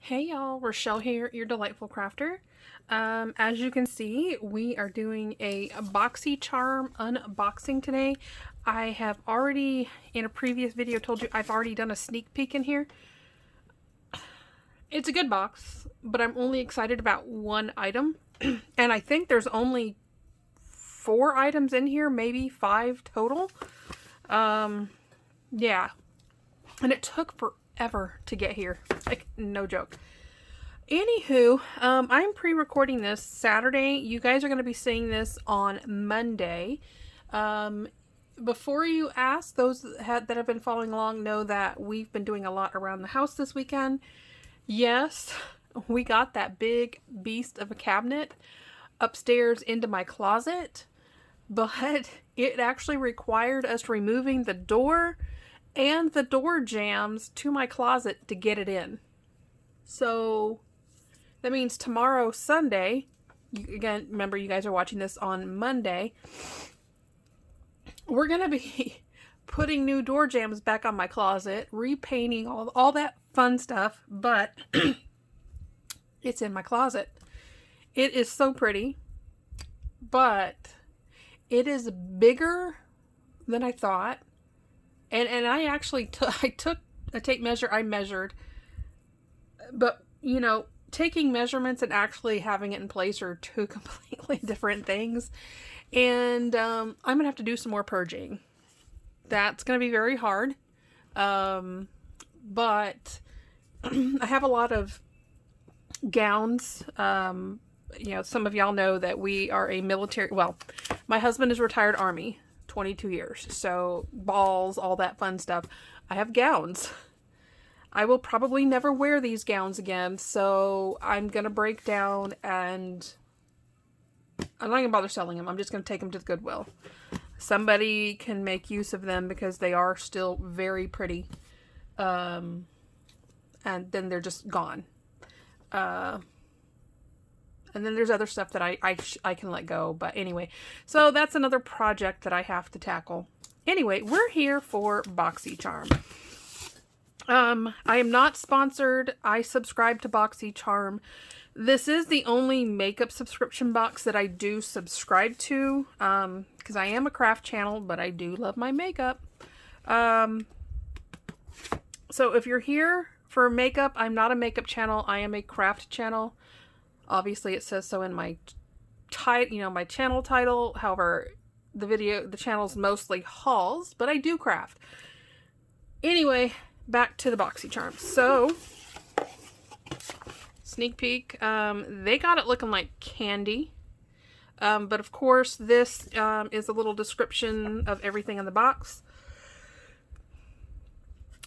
Hey y'all, Rochelle here, your delightful crafter. As you can see, we are doing a Boxy charm unboxing today. I have already, in a previous video, told you I've already done a sneak peek in here. It's a good box, but I'm only excited about one item. And I think there's only 4 items in here, maybe 5 total. Yeah. And it took forever to get here. Like, no joke. Anywho, I'm pre-recording this Saturday. You guys are going to be seeing this on Monday. Before you ask, those that have been following along know that we've been doing a lot around the house this weekend. Yes, we got that big beast of a cabinet upstairs into my closet, but it actually required us removing the door and the door jambs to my closet to get it in. So that means tomorrow, Sunday, again, remember you guys are watching this on Monday, we're going to be putting new door jambs back on my closet, repainting all that fun stuff, but it's in my closet. It is so pretty, but it is bigger than I thought. And I actually I took a tape measure, I measured, but you know, taking measurements and actually having it in place are two completely different things. And I'm gonna have to do some more purging. That's gonna be very hard. But I have a lot of gowns. You know, some of y'all know that we are a military, well, my husband is retired Army, 22 years. So balls, all that fun stuff. I have gowns. I will probably never wear these gowns again, so I'm going to break down and I'm not going to bother selling them. I'm just going to take them to the Goodwill. Somebody can make use of them because they are still very pretty. And then they're just gone. And then there's other stuff that I can let go. But anyway, so that's another project that I have to tackle. Anyway, we're here for Boxy Charm. I am not sponsored. I subscribe to Boxy Charm. This is the only makeup subscription box that I do subscribe to. Because I am a craft channel, but I do love my makeup. So if you're here for makeup, I'm not a makeup channel. I am a craft channel. Obviously, it says so in my my channel title. However, the channel's mostly hauls, but I do craft. Anyway, back to the Boxy Charm. So, sneak peek. They got it looking like candy. But of course, this is a little description of everything in the box.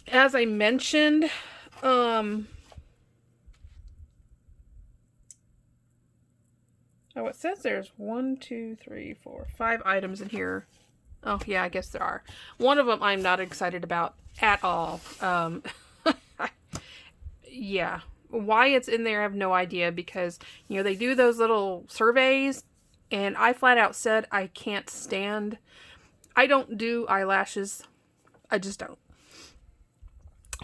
As I mentioned, oh, it says there's 1, 2, 3, 4, 5 items in here. Oh, yeah, I guess there are. One of them I'm not excited about at all. Yeah. Why it's in there, I have no idea because, you know, they do those little surveys and I flat out said I can't stand. I don't do eyelashes. I just don't.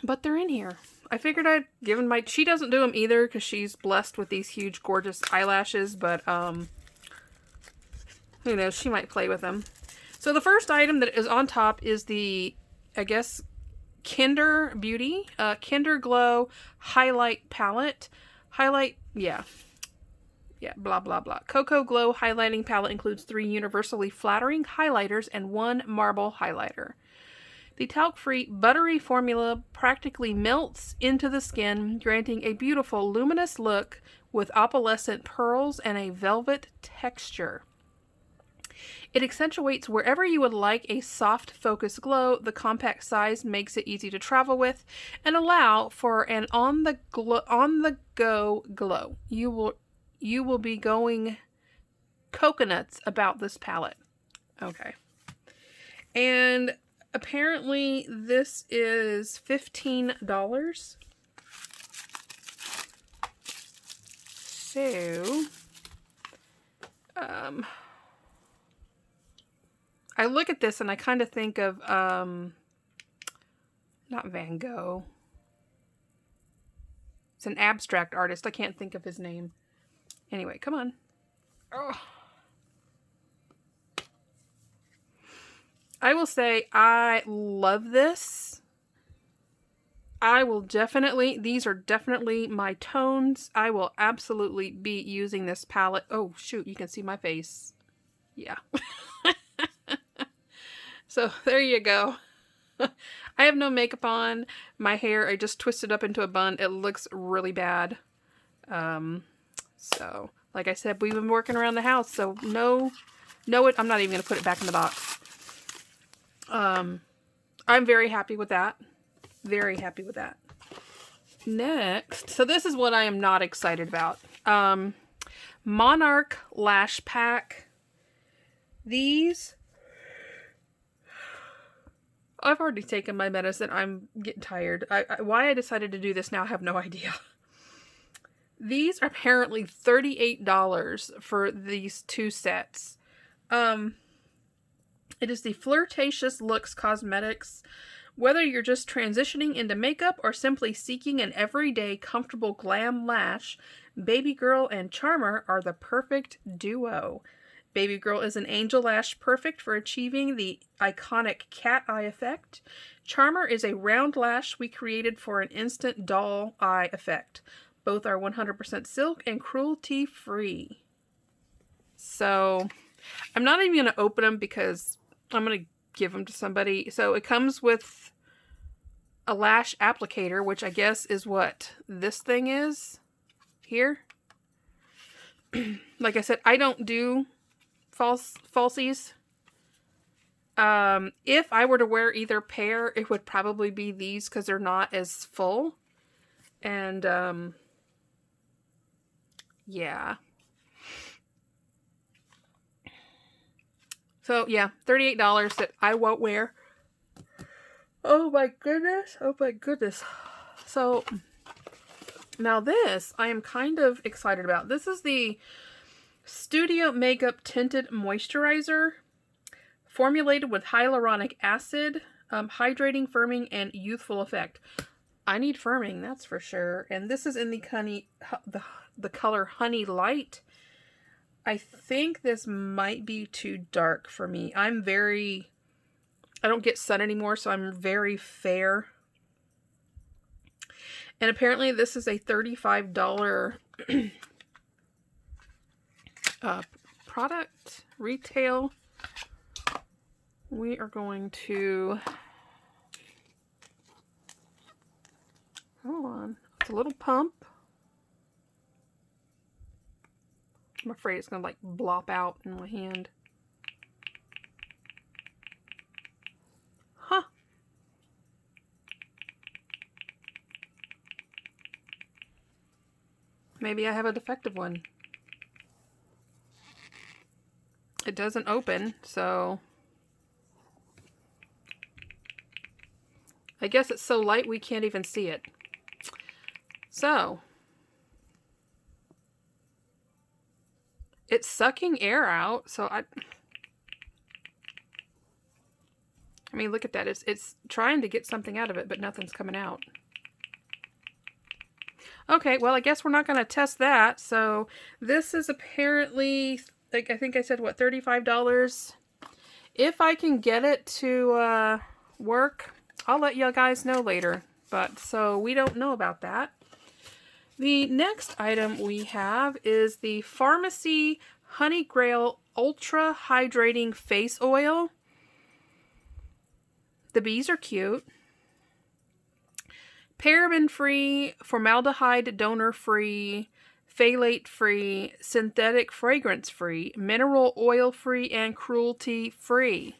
But they're in here. I figured I'd given she doesn't do them either because she's blessed with these huge, gorgeous eyelashes, but, who knows, she might play with them. So the first item that is on top is the, I guess, Kinder Beauty, Kinder Glow Highlight Palette. Yeah, blah, blah, blah. Cocoa Glow Highlighting Palette includes 3 universally flattering highlighters and 1 marble highlighter. The talc-free, buttery formula practically melts into the skin, granting a beautiful, luminous look with opalescent pearls and a velvet texture. It accentuates wherever you would like a soft, focused glow. The compact size makes it easy to travel with and allow for an on-the-go glow. You will be going coconuts about this palette. Okay. And apparently, this is $15. So, I look at this and I kind of think of, not Van Gogh. Is It's an abstract artist. I can't think of his name. Anyway, come on. Oh. I will say I love this. I will definitely, these are definitely my tones. I will absolutely be using this palette. Oh, shoot, you can see my face. Yeah. So there you go. I have no makeup on. My hair, I just twisted up into a bun. It looks really bad. So, like I said, we've been working around the house, so I'm not even going to put it back in the box. I'm very happy with that. Very happy with that. Next, so this is what I am not excited about. Monarch Lash Pack. These, I've already taken my medicine. I'm getting tired. Why I decided to do this now, I have no idea. These are apparently $38 for these 2 sets. It is the Flirtatious Looks Cosmetics. Whether you're just transitioning into makeup or simply seeking an everyday comfortable glam lash, Baby Girl and Charmer are the perfect duo. Baby Girl is an angel lash perfect for achieving the iconic cat eye effect. Charmer is a round lash we created for an instant doll eye effect. Both are 100% silk and cruelty-free. So, I'm not even going to open them because I'm going to give them to somebody. So, it comes with a lash applicator, which I guess is what this thing is here. Like I said, I don't do falsies. If I were to wear either pair, it would probably be these because they're not as full. And, yeah. So, yeah, $38 that I won't wear. Oh my goodness. Oh my goodness. So, now this, I am kind of excited about. This is the Studio Makeup Tinted Moisturizer. Formulated with hyaluronic acid, hydrating, firming, and youthful effect. I need firming, that's for sure. And this is in the color Honey Light. I think this might be too dark for me. I don't get sun anymore, so I'm very fair. And apparently this is a $35 product, retail. We are going to, hold on, it's a little pump. I'm afraid it's going to like blop out in my hand. Huh. Maybe I have a defective one. It doesn't open, so I guess it's so light we can't even see it. So, it's sucking air out, so I mean, look at that. It's trying to get something out of it, but nothing's coming out. Okay, well, I guess we're not going to test that. So, this is apparently, like, I think I said, what, $35? If I can get it to work, I'll let you guys know later. But, so, we don't know about that. The next item we have is the Pharmacy Honey Grail Ultra Hydrating Face Oil. The bees are cute. Paraben-free, formaldehyde donor-free, phthalate-free, synthetic fragrance-free, mineral oil-free, and cruelty-free.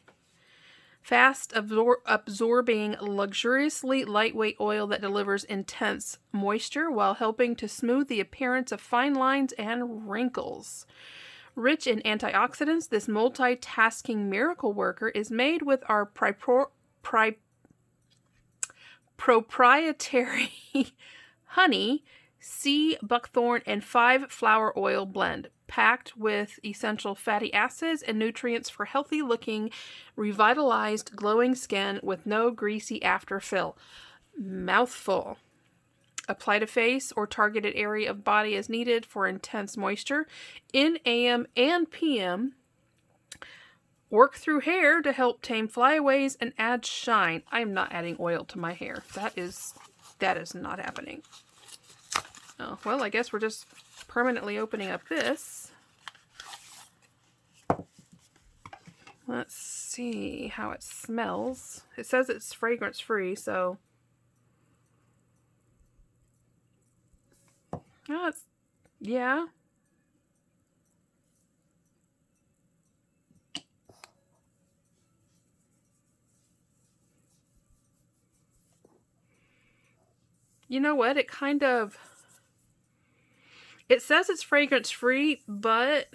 Fast absorbing, luxuriously lightweight oil that delivers intense moisture while helping to smooth the appearance of fine lines and wrinkles. Rich in antioxidants, this multitasking miracle worker is made with our proprietary honey, sea buckthorn, and 5-flower oil blend, packed with essential fatty acids and nutrients for healthy looking, revitalized, glowing skin with no greasy afterfill. Mouthful. Apply to face or targeted area of body as needed for intense moisture in AM and PM. Work through hair to help tame flyaways and add shine. I am not adding oil to my hair. That is not happening. Oh, well, I guess we're just permanently opening up this. Let's see how it smells. It says it's fragrance free, so. Oh, yeah. You know what? It says it's fragrance free, but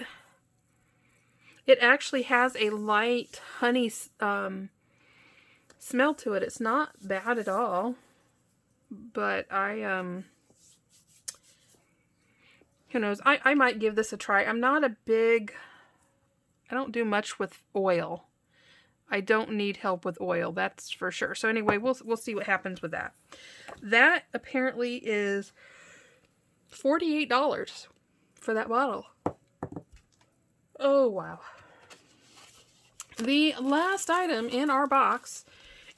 it actually has a light honey smell to it. It's not bad at all, but who knows? I might give this a try. I don't do much with oil. I don't need help with oil, that's for sure. So anyway, we'll see what happens with that. That apparently is $48 for that bottle. Oh, wow. The last item in our box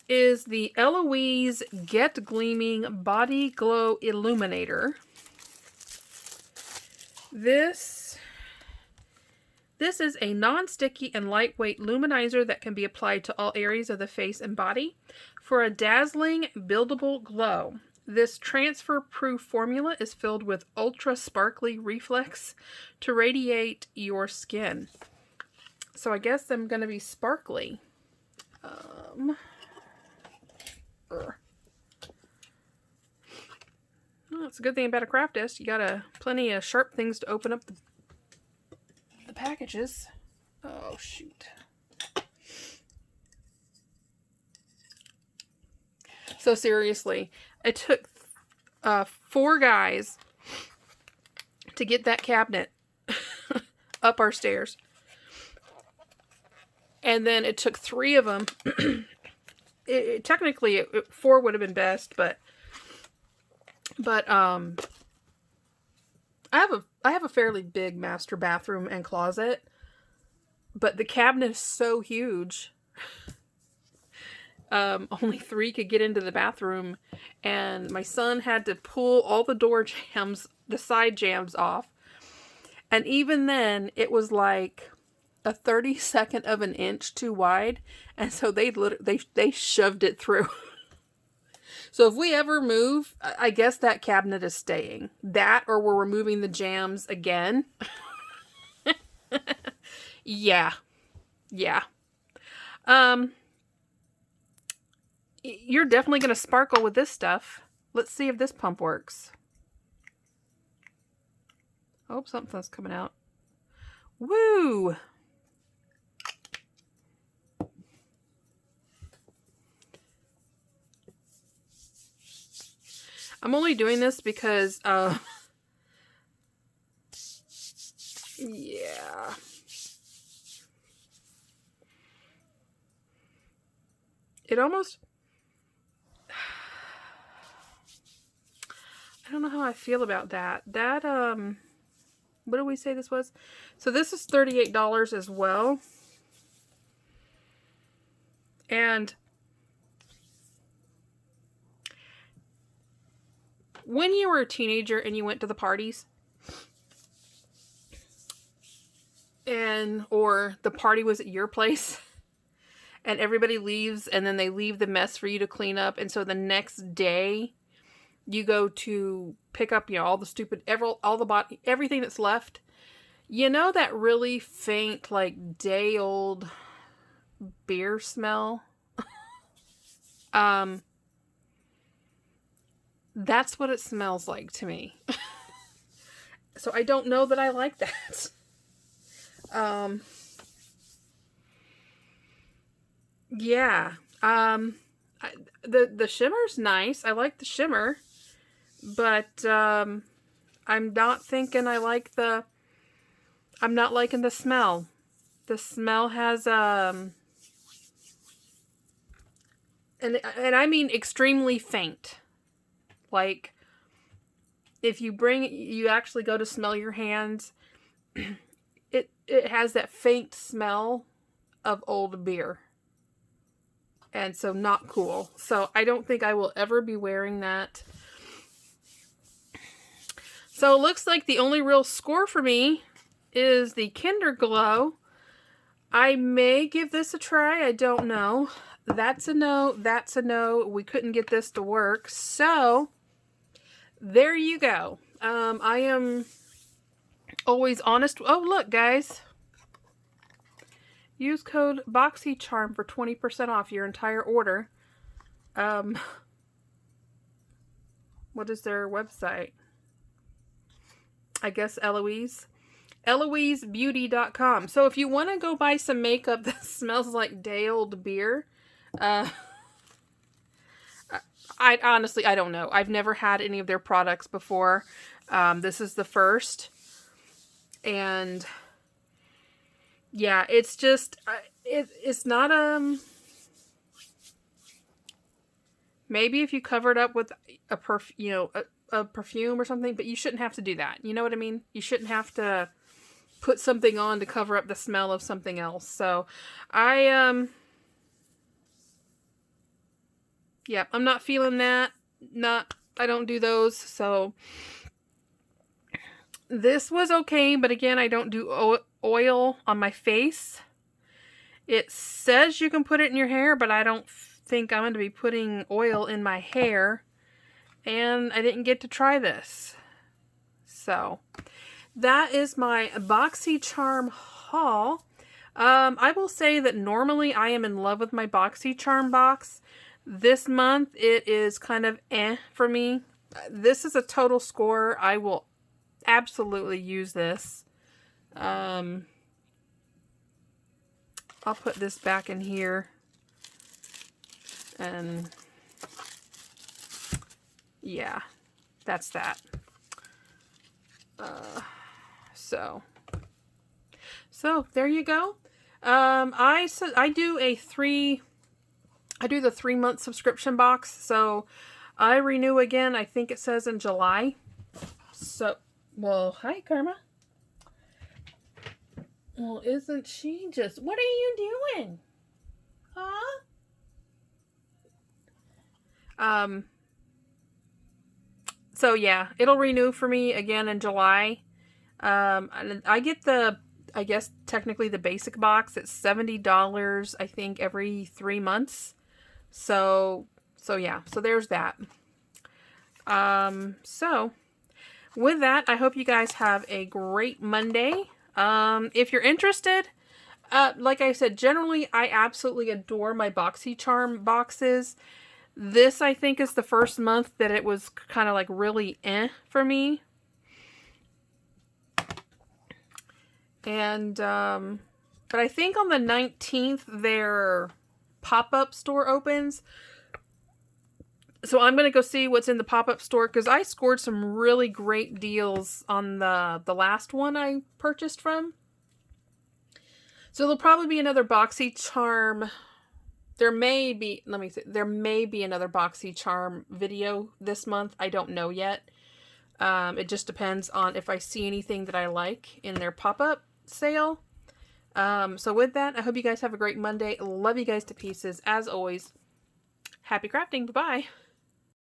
is the Eloise Get Gleaming Body Glow Illuminator. This is a non-sticky and lightweight luminizer that can be applied to all areas of the face and body for a dazzling, buildable glow. This transfer-proof formula is filled with ultra sparkly reflex to radiate your skin. So I guess I'm going to be sparkly. Well, it's a good thing about a craft disc. You got plenty of sharp things to open up the packages. Oh, shoot. So seriously, it took 4 guys to get that cabinet up our stairs. And then it took 3 of them. Technically, 4 would have been best, but I have a fairly big master bathroom and closet, but the cabinet is so huge. Only 3 could get into the bathroom, and my son had to pull all the door jambs, the side jambs off. And even then, it was like a 32nd of an inch too wide, and so they shoved it through. So if we ever move, I guess that cabinet is staying. That, or we're removing the jams again. Yeah. You're definitely going to sparkle with this stuff. Let's see if this pump works. Oh, something's coming out. Woo! I'm only doing this because, yeah. It almost, I don't know how I feel about that. What did we say this was? So this is $38 as well. And when you were a teenager and you went to the parties, or the party was at your place, and everybody leaves, and then they leave the mess for you to clean up, and so the next day you go to pick up, all the stupid, everything that's left. You know that really faint, like, day-old beer smell? That's what it smells like to me. So I don't know that I like that. Yeah. The shimmer's nice. I like the shimmer. But I'm not thinking I'm not liking the smell. The smell has and I mean extremely faint. Like if you actually go to smell your hands, it has that faint smell of old beer. And so not cool. So I don't think I will ever be wearing that. So it looks like the only real score for me is the Kinder Glow. I may give this a try. I don't know. That's a no. That's a no. We couldn't get this to work. So there you go. I am always honest. Oh, look, guys. Use code BOXYCHARM for 20% off your entire order. What is their website? I guess Eloise. EloiseBeauty.com. So if you want to go buy some makeup that smells like day old beer, I honestly, I don't know. I've never had any of their products before. This is the first. And yeah, it's just, it's not, maybe if you cover it up with a perfume or something, but you shouldn't have to do that. You know what I mean? You shouldn't have to put something on to cover up the smell of something else. So yeah, I'm not feeling that. I don't do those. So this was okay, but again, I don't do oil on my face. It says you can put it in your hair, but I don't think I'm going to be putting oil in my hair. And I didn't get to try this. So that is my BoxyCharm haul. I will say that normally I am in love with my BoxyCharm box. This month it is kind of for me. This is a total score. I will absolutely use this. I'll put this back in here. And yeah, that's that. So there you go. I do the 3-month subscription box. So I renew again. I think it says in July. So, well, hi Karma. Well, isn't she just, what are you doing? Huh? So yeah, it'll renew for me again in July. And I get I guess technically the basic box. It's $70, I think, every 3 months. So yeah, so there's that. So with that, I hope you guys have a great Monday. If you're interested, like I said, generally I absolutely adore my BoxyCharm boxes. This, I think, is the first month that it was kind of like really for me. And, but I think on the 19th, their pop-up store opens. So I'm going to go see what's in the pop-up store, because I scored some really great deals on the last one I purchased from. So there'll probably be another BoxyCharm. There may be another BoxyCharm video this month. I don't know yet. It just depends on if I see anything that I like in their pop-up sale. So with that, I hope you guys have a great Monday. Love you guys to pieces. As always, happy crafting. Bye-bye.